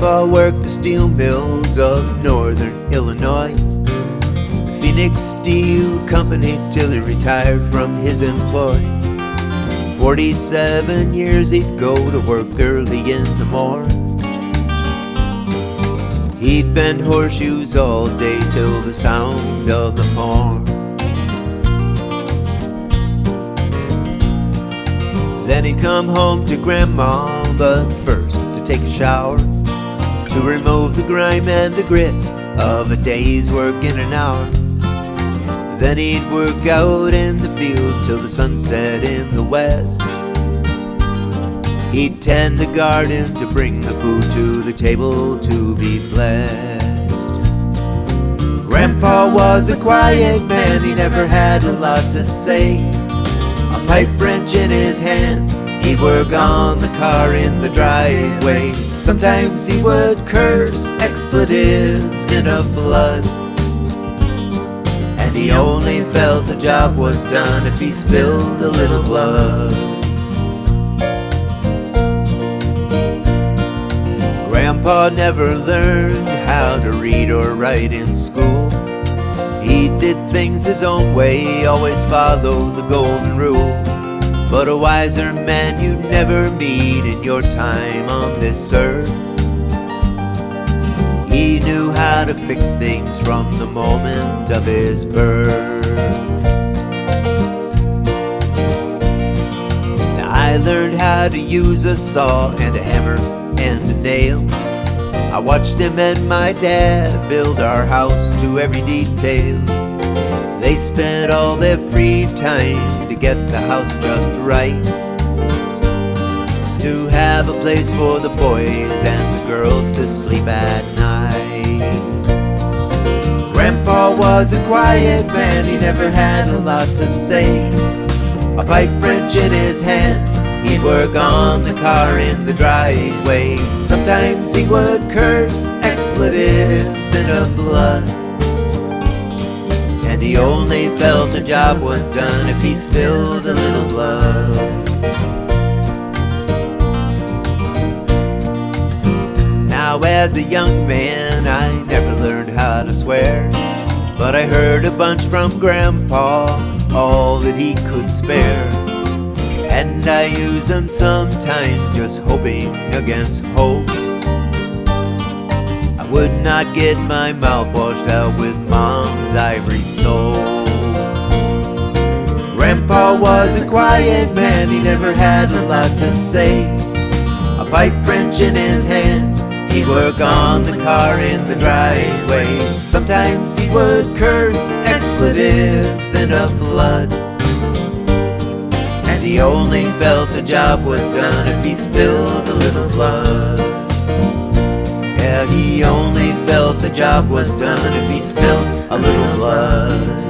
Grandpa worked the steel mills of northern Illinois, the Phoenix Steel Company, till he retired from his employ. 47 years he'd go to work early in the morn. He'd bend horseshoes all day till the sound of the horn. Then he'd come home to Grandma, but first to take a shower, to remove the grime and the grit of a day's work in an hour. Then he'd work out in the field till the sun set in the west. He'd tend the garden to bring the food to the table to be blessed. Grandpa was a quiet man, he never had a lot to say. A pipe wrench in his hand, he'd work on the car in the driveway. Sometimes he would curse expletives in a flood, and he only felt the job was done if he spilled a little blood. Grandpa never learned how to read or write in school. He did things his own way, always followed the golden rule. But a wiser man you'd never meet in your time on this earth. He knew how to fix things from the moment of his birth. Now I learned how to use a saw and a hammer and a nail. I watched him and my dad build our house to every detail. They spent all their free time to get the house just right, to have a place for the boys and the girls to sleep at night. Grandpa was a quiet man, he never had a lot to say. A pipe wrench in his hand, he'd work on the car in the driveway. Sometimes he would curse expletives in a flood, and he only felt the job was done if he spilled a little blood. Now as a young man I never learned how to swear, but I heard a bunch from Grandpa, all that he could spare. And I use them sometimes, just hoping against hope. I would not get my mouth washed out with Mom's ivory soap. Grandpa was a quiet man, he never had a lot to say. A pipe wrench in his hand, he'd work on the car in the driveway. Sometimes he would curse expletives in a flood, he only felt the job was done if he spilled a little blood. Yeah, he only felt the job was done if he spilled a little blood.